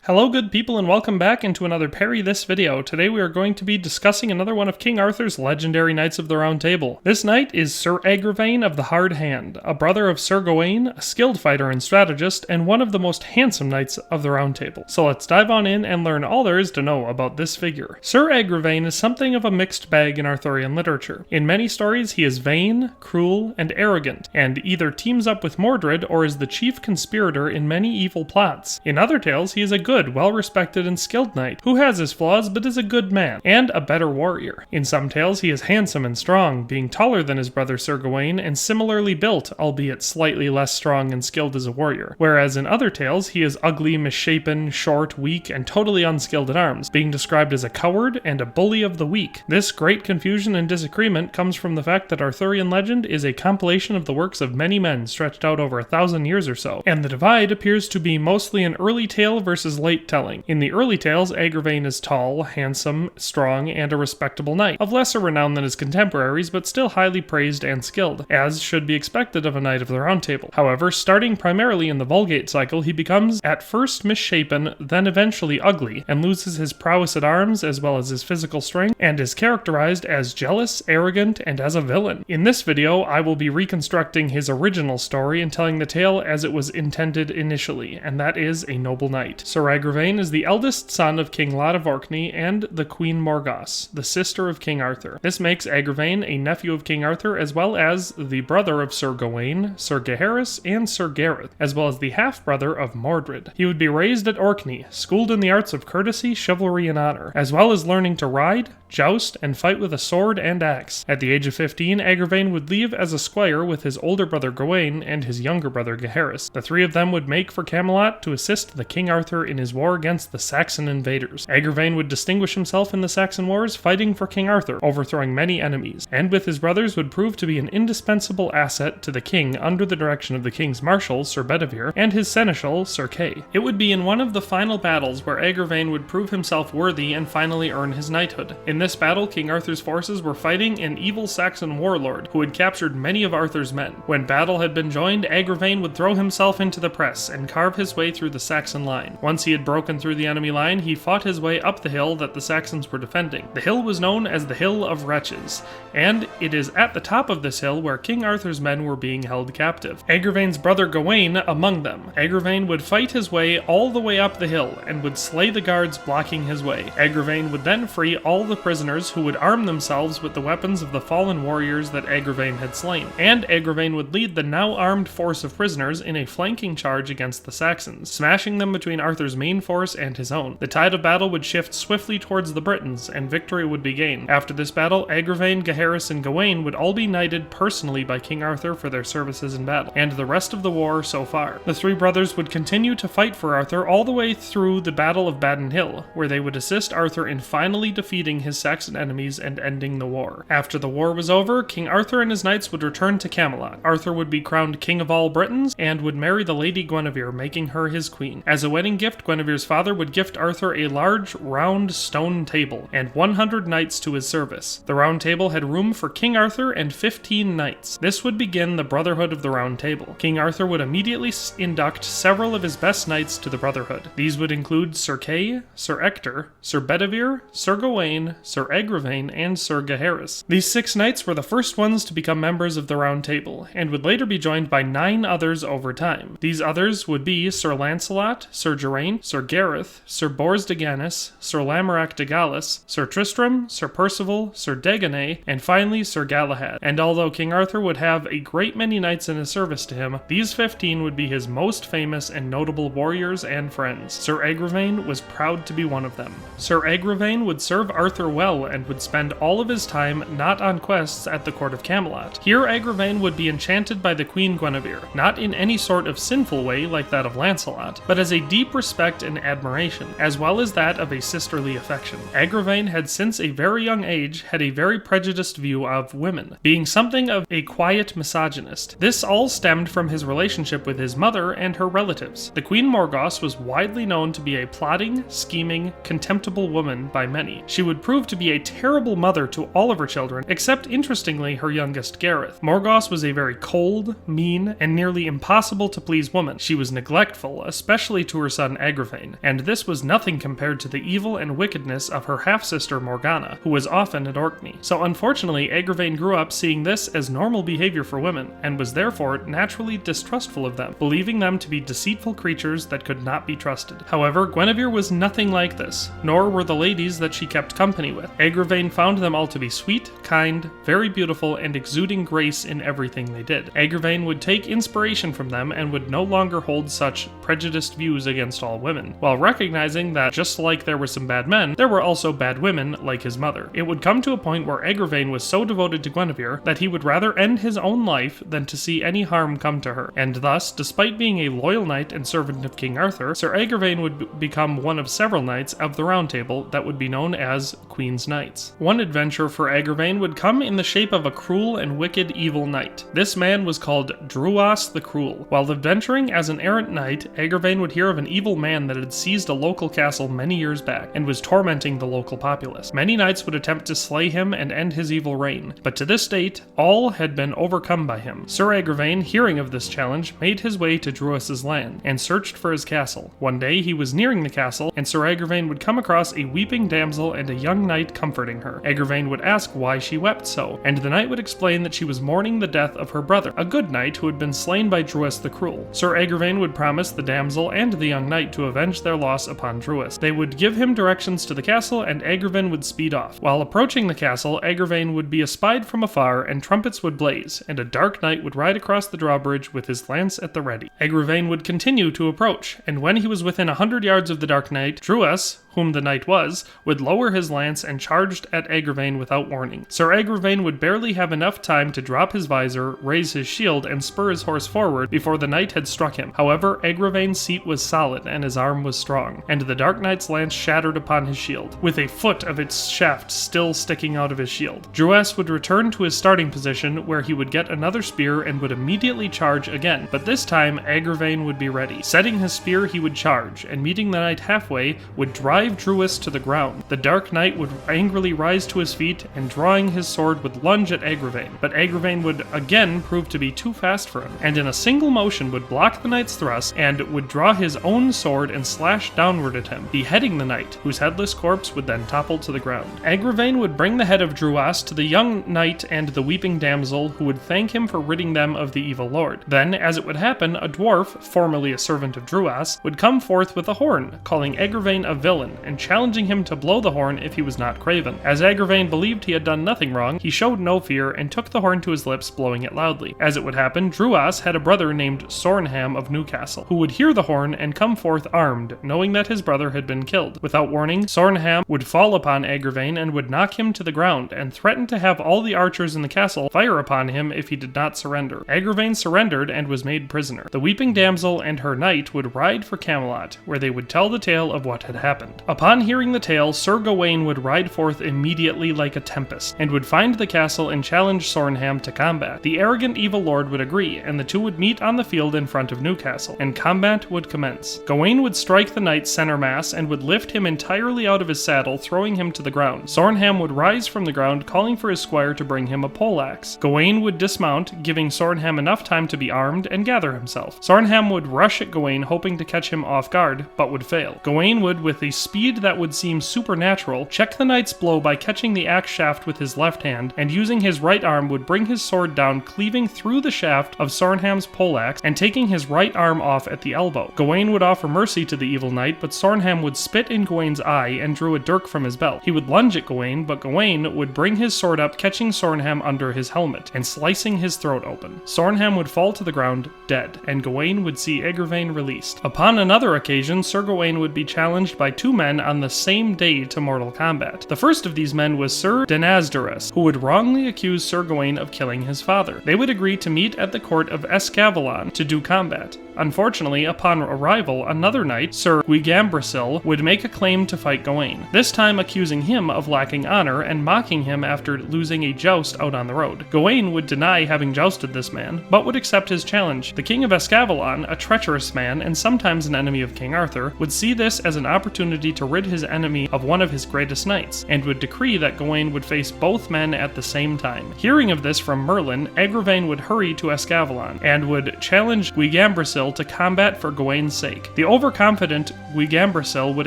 Hello good people and welcome back into another Parry this video. Today we are going to be discussing another one of King Arthur's legendary Knights of the Round Table. This knight is Sir Agravain of the Hard Hand, a brother of Sir Gawain, a skilled fighter and strategist, and one of the most handsome Knights of the Round Table. So let's dive on in and learn all there is to know about this figure. Sir Agravain is something of a mixed bag in Arthurian literature. In many stories he is vain, cruel, and arrogant, and either teams up with Mordred or is the chief conspirator in many evil plots. In other tales he is a good, well-respected and skilled knight, who has his flaws but is a good man, and a better warrior. In some tales he is handsome and strong, being taller than his brother Sir Gawain and similarly built, albeit slightly less strong and skilled as a warrior. Whereas in other tales he is ugly, misshapen, short, weak, and totally unskilled at arms, being described as a coward and a bully of the weak. This great confusion and disagreement comes from the fact that Arthurian legend is a compilation of the works of many men stretched out over 1,000 years or so, and the divide appears to be mostly an early tale versus late telling. In the early tales, Agravain is tall, handsome, strong, and a respectable knight, of lesser renown than his contemporaries, but still highly praised and skilled, as should be expected of a Knight of the Round Table. However, starting primarily in the Vulgate cycle, he becomes at first misshapen, then eventually ugly, and loses his prowess at arms as well as his physical strength, and is characterized as jealous, arrogant, and as a villain. In this video, I will be reconstructing his original story and telling the tale as it was intended initially, and that is a noble knight. Sir Agravain is the eldest son of King Lot of Orkney and the Queen Morgause, the sister of King Arthur. This makes Agravain a nephew of King Arthur as well as the brother of Sir Gawain, Sir Gaheris, and Sir Gareth, as well as the half-brother of Mordred. He would be raised at Orkney, schooled in the arts of courtesy, chivalry, and honor, as well as learning to ride, joust, and fight with a sword and axe. At the age of 15, Agravain would leave as a squire with his older brother Gawain and his younger brother Gaheris. The three of them would make for Camelot to assist the King Arthur in his war against the Saxon invaders. Agravain would distinguish himself in the Saxon wars, fighting for King Arthur, overthrowing many enemies, and with his brothers would prove to be an indispensable asset to the king under the direction of the king's marshal, Sir Bedivere, and his seneschal, Sir Kay. It would be in one of the final battles where Agravain would prove himself worthy and finally earn his knighthood. In this battle, King Arthur's forces were fighting an evil Saxon warlord who had captured many of Arthur's men. When battle had been joined, Agravain would throw himself into the press and carve his way through the Saxon line. Once he had broken through the enemy line, he fought his way up the hill that the Saxons were defending. The hill was known as the Hill of Wretches, and it is at the top of this hill where King Arthur's men were being held captive. Agravain's brother Gawain among them. Agravain would fight his way all the way up the hill and would slay the guards blocking his way. Agravain would then free all the prisoners who would arm themselves with the weapons of the fallen warriors that Agravain had slain, and Agravain would lead the now armed force of prisoners in a flanking charge against the Saxons, smashing them between Arthur's main force and his own. The tide of battle would shift swiftly towards the Britons, and victory would be gained. After this battle, Agravain, Gaheris, and Gawain would all be knighted personally by King Arthur for their services in battle, and the rest of the war so far. The three brothers would continue to fight for Arthur all the way through the Battle of Badon Hill, where they would assist Arthur in finally defeating his Saxon enemies and ending the war. After the war was over, King Arthur and his knights would return to Camelot. Arthur would be crowned king of all Britons, and would marry the Lady Guinevere, making her his queen. As a wedding gift, Guinevere's father would gift Arthur a large, round stone table, and 100 knights to his service. The Round Table had room for King Arthur and 15 knights. This would begin the Brotherhood of the Round Table. King Arthur would immediately induct several of his best knights to the Brotherhood. These would include Sir Kay, Sir Ector, Sir Bedivere, Sir Gawain, Sir Agravain, and Sir Gaheris. These 6 knights were the first ones to become members of the Round Table, and would later be joined by 9 others over time. These others would be Sir Lancelot, Sir Geraint, Sir Gareth, Sir Bors de Ganis, Sir Lamorak de Galis, Sir Tristram, Sir Perceval, Sir Deganay, and finally Sir Galahad. And although King Arthur would have a great many knights in his service to him, these 15 would be his most famous and notable warriors and friends. Sir Agravain was proud to be one of them. Sir Agravain would serve Arthur well and would spend all of his time not on quests at the court of Camelot. Here Agravain would be enchanted by the Queen Guinevere, not in any sort of sinful way like that of Lancelot, but as a deep respect and admiration, as well as that of a sisterly affection. Agravain had since a very young age had a very prejudiced view of women, being something of a quiet misogynist. This all stemmed from his relationship with his mother and her relatives. The Queen Morgause was widely known to be a plotting, scheming, contemptible woman by many. She would prove to be a terrible mother to all of her children, except interestingly her youngest Gareth. Morgause was a very cold, mean, and nearly impossible to please woman. She was neglectful, especially to her son Agravaine, and this was nothing compared to the evil and wickedness of her half-sister Morgana, who was often at Orkney. So unfortunately, Agravaine grew up seeing this as normal behavior for women, and was therefore naturally distrustful of them, believing them to be deceitful creatures that could not be trusted. However, Guinevere was nothing like this, nor were the ladies that she kept company with. Agravaine found them all to be sweet, kind, very beautiful, and exuding grace in everything they did. Agravaine would take inspiration from them and would no longer hold such prejudiced views against all women, while recognizing that just like there were some bad men, there were also bad women like his mother. It would come to a point where Agravaine was so devoted to Guinevere that he would rather end his own life than to see any harm come to her, and thus, despite being a loyal knight and servant of King Arthur, Sir Agravaine would become one of several knights of the Round Table that would be known as Queen's Knights. One adventure for Agravaine would come in the shape of a cruel and wicked evil knight. This man was called Troyes the Cruel. While adventuring as an errant knight, Agravaine would hear of an evil man that had seized a local castle many years back and was tormenting the local populace. Many knights would attempt to slay him and end his evil reign, but to this date, all had been overcome by him. Sir Agravaine, hearing of this challenge, made his way to Troyes' land and searched for his castle. One day he was nearing the castle, and Sir Agravaine would come across a weeping damsel and a young knight comforting her. Agravaine would ask why she wept so, and the knight would explain that she was mourning the death of her brother, a good knight who had been slain by Troyes the Cruel. Sir Agravaine would promise the damsel and the young knight to avenge their loss upon Troyes. They would give him directions to the castle, and Agravaine would speed off. While approaching the castle, Agravaine would be espied from afar, and trumpets would blaze, and a dark knight would ride across the drawbridge with his lance at the ready. Agravaine would continue to approach, and when he was within 100 yards of the dark knight, Troyes, whom the knight was, would lower his lance and charged at Agravaine without warning. Sir Agravaine would barely have enough time to drop his visor, raise his shield, and spur his horse forward before the knight had struck him. However, Agravaine's seat was solid and his arm was strong, and the dark knight's lance shattered upon his shield, with a foot of its shaft still sticking out of his shield. Troyes would return to his starting position, where he would get another spear and would immediately charge again, but this time Agravaine would be ready. Setting his spear, he would charge, and meeting the knight halfway, would drive Troyes to the ground. The dark knight would angrily rise to his feet, and drawing his sword would lunge at Agravaine, but Agravaine would again prove to be too fast for him, and in a single motion would block the knight's thrust, and would draw his own sword and slash downward at him, beheading the knight, whose headless corpse would then topple to the ground. Agravaine would bring the head of Troyes to the young knight and the weeping damsel, who would thank him for ridding them of the evil lord. Then, as it would happen, a dwarf, formerly a servant of Troyes, would come forth with a horn, calling Agravaine a villain, and challenging him to blow the horn if he was not craven. As Agravaine believed he had done nothing wrong, he showed no fear and took the horn to his lips, blowing it loudly. As it would happen, Troyes had a brother named Sornham of Newcastle, who would hear the horn and come forth armed, knowing that his brother had been killed. Without warning, Sornham would fall upon Agravaine and would knock him to the ground, and threaten to have all the archers in the castle fire upon him if he did not surrender. Agravaine surrendered and was made prisoner. The weeping damsel and her knight would ride for Camelot, where they would tell the tale of what had happened. Upon hearing the tale, Sir Gawain would ride forth immediately like a tempest, and would find the castle and challenge Sornham to combat. The arrogant evil lord would agree, and the two would meet on the field in front of Newcastle, and combat would commence. Gawain would strike the knight center mass and would lift him entirely out of his saddle, throwing him to the ground. Sornham would rise from the ground, calling for his squire to bring him a poleaxe. Gawain would dismount, giving Sornham enough time to be armed and gather himself. Sornham would rush at Gawain, hoping to catch him off guard, but would fail. Gawain would, with a speed that would seem supernatural, check the knight's blow by catching the axe shaft with his left hand, and using his right arm would bring his sword down, cleaving through the shaft of Sornham's poleaxe and taking his right arm off at the elbow. Gawain would offer mercy to the evil knight, but Sornham would spit in Gawain's eye and drew a dirk from his belt. He would lunge at Gawain, but Gawain would bring his sword up, catching Sornham under his helmet and slicing his throat open. Sornham would fall to the ground, dead, and Gawain would see Agravaine released. Upon another occasion, Sir Gawain would be challenged by two men on the same day to mortal combat. The first of these men was Sir Denasderus, who would wrongly accuse Sir Gawain of killing his father. They would agree to meet at the court of Escavalon to do combat. Unfortunately, upon arrival, another knight, Sir Guigambrasil, would make a claim to fight Gawain, this time accusing him of lacking honor and mocking him after losing a joust out on the road. Gawain would deny having jousted this man, but would accept his challenge. The king of Escavalon, a treacherous man and sometimes an enemy of King Arthur, would see this as an opportunity to rid his enemy of one of his greatest knights, and would decree that Gawain would face both men at the same time. Hearing of this from Merlin, Agravaine would hurry to Escavalon, and would challenge Guigambrasil to combat for Gawain's sake. The overconfident Guigambersil would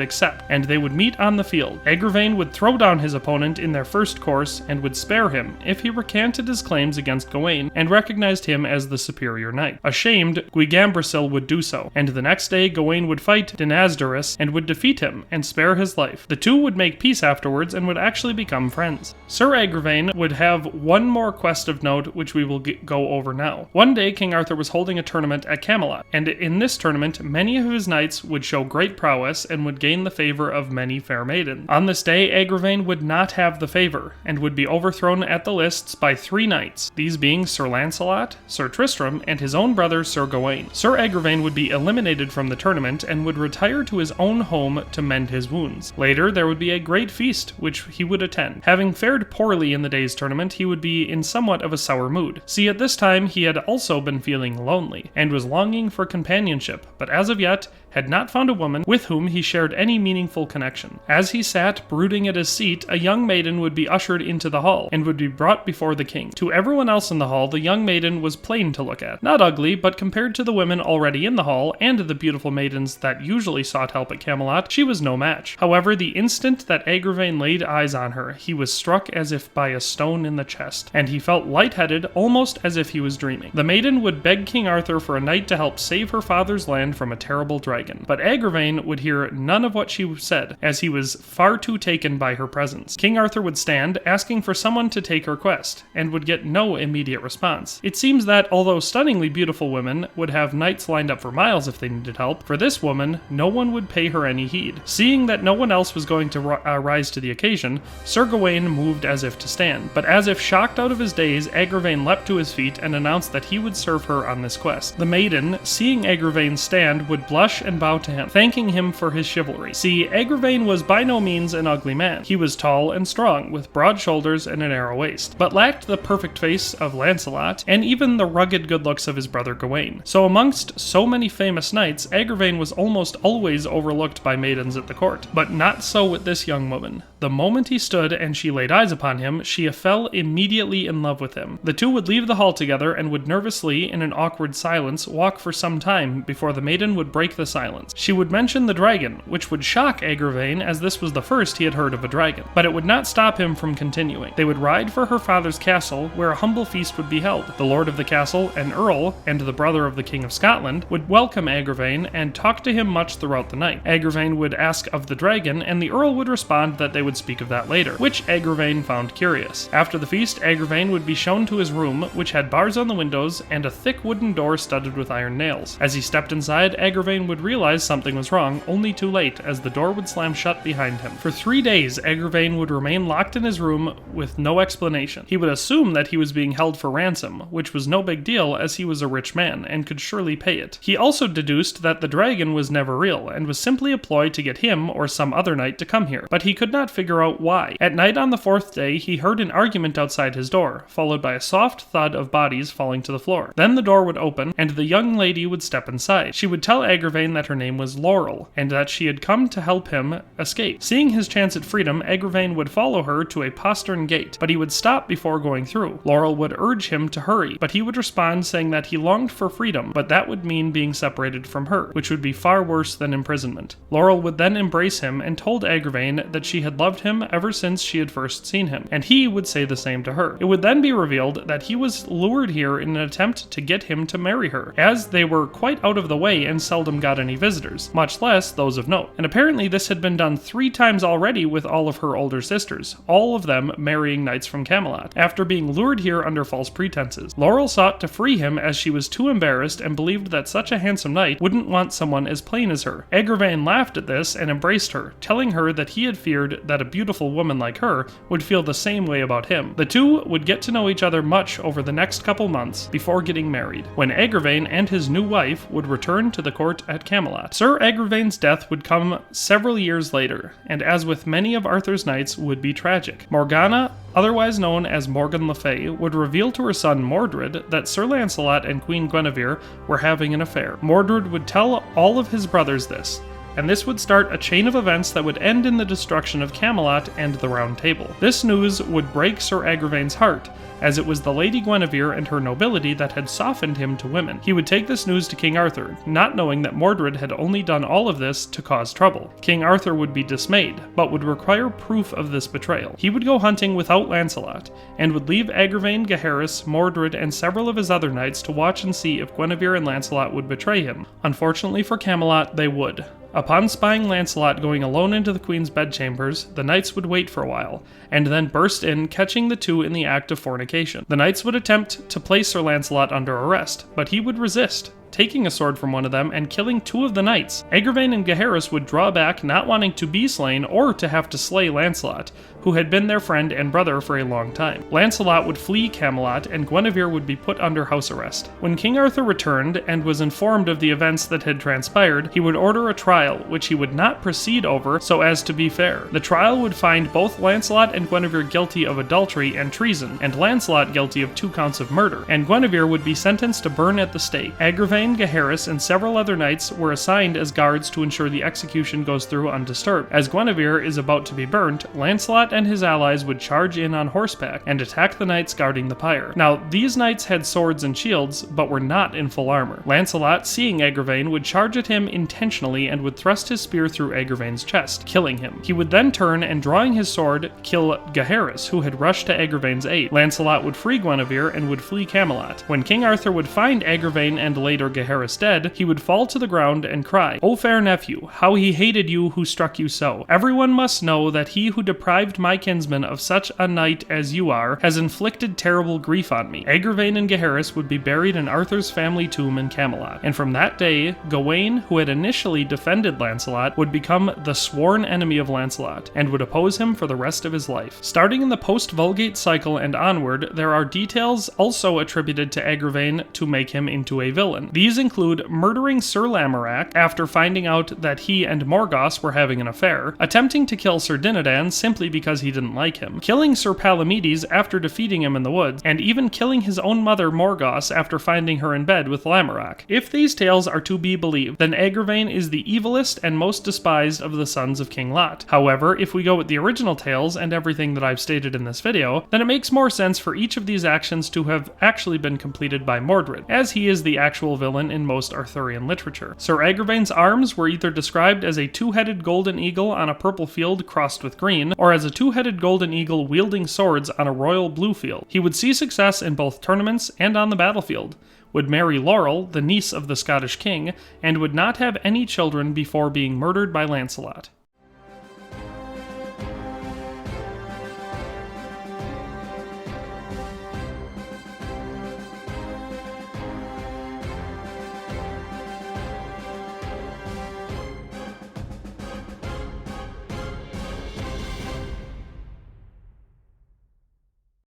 accept, and they would meet on the field. Agravaine would throw down his opponent in their first course and would spare him if he recanted his claims against Gawain and recognized him as the superior knight. Ashamed, Guigambersil would do so, and the next day Gawain would fight Denazderus and would defeat him and spare his life. The two would make peace afterwards and would actually become friends. Sir Agravaine would have one more quest of note which we will go over now. One day King Arthur was holding a tournament at Camelot, and in this tournament many of his knights would show great prowess and would gain the favor of many fair maidens. On this day Agravaine would not have the favor, and would be overthrown at the lists by 3 knights, these being Sir Lancelot, Sir Tristram, and his own brother Sir Gawain. Sir Agravaine would be eliminated from the tournament and would retire to his own home to mend his wounds. Later there would be a great feast which he would attend. Having fared poorly in the day's tournament, he would be in somewhat of a sour mood. See, at this time he had also been feeling lonely, and was longing for companionship, but as of yet had not found a woman with whom he shared any meaningful connection. As he sat brooding at his seat, a young maiden would be ushered into the hall, and would be brought before the king. To everyone else in the hall, the young maiden was plain to look at. Not ugly, but compared to the women already in the hall, and the beautiful maidens that usually sought help at Camelot, she was no match. However, the instant that Agravaine laid eyes on her, he was struck as if by a stone in the chest, and he felt lightheaded, almost as if he was dreaming. The maiden would beg King Arthur for a knight to help save her father's land from a terrible dragon. But Agravaine would hear none of what she said, as he was far too taken by her presence. King Arthur would stand, asking for someone to take her quest, and would get no immediate response. It seems that, although stunningly beautiful women would have knights lined up for miles if they needed help, for this woman, no one would pay her any heed. Seeing that no one else was going to rise to the occasion, Sir Gawain moved as if to stand. But as if shocked out of his daze, Agravaine leapt to his feet and announced that he would serve her on this quest. The maiden, seeing Agravaine stand, would blush and bow to him, thanking him for his chivalry. See, Agravaine was by no means an ugly man. He was tall and strong, with broad shoulders and a narrow waist, but lacked the perfect face of Lancelot, and even the rugged good looks of his brother Gawain. So amongst so many famous knights, Agravaine was almost always overlooked by maidens at the court. But not so with this young woman. The moment he stood and she laid eyes upon him, she fell immediately in love with him. The two would leave the hall together and would nervously, in an awkward silence, walk for some time before the maiden would break the silence. She would mention the dragon, which would shock Agravaine, as this was the first he had heard of a dragon. But it would not stop him from continuing. They would ride for her father's castle, where a humble feast would be held. The lord of the castle, an earl, and the brother of the king of Scotland, would welcome Agravaine and talk to him much throughout the night. Agravaine would ask of the dragon, and the earl would respond that they would speak of that later, which Agravaine found curious. After the feast, Agravaine would be shown to his room, which had bars on the windows and a thick wooden door studded with iron nails. As he stepped inside, Agravaine would realize something was wrong, only too late, as the door would slam shut behind him. For 3 days, Agravaine would remain locked in his room with no explanation. He would assume that he was being held for ransom, which was no big deal as he was a rich man and could surely pay it. He also deduced that the dragon was never real and was simply a ploy to get him or some other knight to come here, but he could not figure out why. At night on the 4th day, he heard an argument outside his door, followed by a soft thud of bodies falling to the floor. Then the door would open, and the young lady would step inside. She would tell Agravaine that her name was Laurel, and that she had come to help him escape. Seeing his chance at freedom, Agravaine would follow her to a postern gate, but he would stop before going through. Laurel would urge him to hurry, but he would respond saying that he longed for freedom, but that would mean being separated from her, which would be far worse than imprisonment. Laurel would then embrace him and told Agravaine that she had loved him ever since she had first seen him, and he would say the same to her. It would then be revealed that he was lured here in an attempt to get him to marry her, as they were quite out of the way and seldom got any visitors, much less those of note. And apparently this had been done 3 times already with all of her older sisters, all of them marrying knights from Camelot, after being lured here under false pretenses. Laurel sought to free him as she was too embarrassed and believed that such a handsome knight wouldn't want someone as plain as her. Agravaine laughed at this and embraced her, telling her that he had feared that a beautiful woman like her would feel the same way about him. The two would get to know each other much over the next couple months before getting married, when Agravaine and his new wife would return to the court at Camelot. Sir Agravaine's death would come several years later, and as with many of Arthur's knights, would be tragic. Morgana, otherwise known as Morgan le Fay, would reveal to her son Mordred that Sir Lancelot and Queen Guinevere were having an affair. Mordred would tell all of his brothers this, and this would start a chain of events that would end in the destruction of Camelot and the Round Table. This news would break Sir Agravain's heart, as it was the Lady Guinevere and her nobility that had softened him to women. He would take this news to King Arthur, not knowing that Mordred had only done all of this to cause trouble. King Arthur would be dismayed, but would require proof of this betrayal. He would go hunting without Lancelot, and would leave Agravaine, Gaheris, Mordred, and several of his other knights to watch and see if Guinevere and Lancelot would betray him. Unfortunately for Camelot, they would. Upon spying Lancelot going alone into the queen's bedchambers, the knights would wait for a while, and then burst in, catching the two in the act of fornication. The knights would attempt to place Sir Lancelot under arrest, but he would resist, taking a sword from one of them and killing two of the knights. Agravaine and Gaheris would draw back, not wanting to be slain or to have to slay Lancelot, who had been their friend and brother for a long time. Lancelot would flee Camelot, and Guinevere would be put under house arrest. When King Arthur returned and was informed of the events that had transpired, he would order a trial, which he would not proceed over so as to be fair. The trial would find both Lancelot and Guinevere guilty of adultery and treason, and Lancelot guilty of 2 counts of murder, and Guinevere would be sentenced to burn at the stake. Agravaine, Gaheris, and several other knights were assigned as guards to ensure the execution goes through undisturbed. As Guinevere is about to be burnt, Lancelot and his allies would charge in on horseback and attack the knights guarding the pyre. Now, these knights had swords and shields, but were not in full armor. Lancelot, seeing Agravaine, would charge at him intentionally and would thrust his spear through Agravaine's chest, killing him. He would then turn and, drawing his sword, kill Gaheris, who had rushed to Agravaine's aid. Lancelot would free Guinevere and would flee Camelot. When King Arthur would find Agravaine and later Gaheris dead, he would fall to the ground and cry, "O fair nephew, how he hated you who struck you so! Everyone must know that he who deprived my kinsman of such a knight as you are has inflicted terrible grief on me." Agravaine and Gaheris would be buried in Arthur's family tomb in Camelot, and from that day, Gawain, who had initially defended Lancelot, would become the sworn enemy of Lancelot, and would oppose him for the rest of his life. Starting in the post-Vulgate cycle and onward, there are details also attributed to Agravaine to make him into a villain. These include murdering Sir Lamorak after finding out that he and Morgause were having an affair, attempting to kill Sir Dinadan simply because he didn't like him, killing Sir Palamedes after defeating him in the woods, and even killing his own mother Morgause after finding her in bed with Lamorak. If these tales are to be believed, then Agravaine is the evilest and most despised of the sons of King Lot. However, if we go with the original tales and everything that I've stated in this video, then it makes more sense for each of these actions to have actually been completed by Mordred, as he is the actual villain in most Arthurian literature. Sir Agravaine's arms were either described as a 2-headed golden eagle on a purple field crossed with green, or as a 2-headed golden eagle wielding swords on a royal blue field. He would see success in both tournaments and on the battlefield, would marry Laurel, the niece of the Scottish king, and would not have any children before being murdered by Lancelot.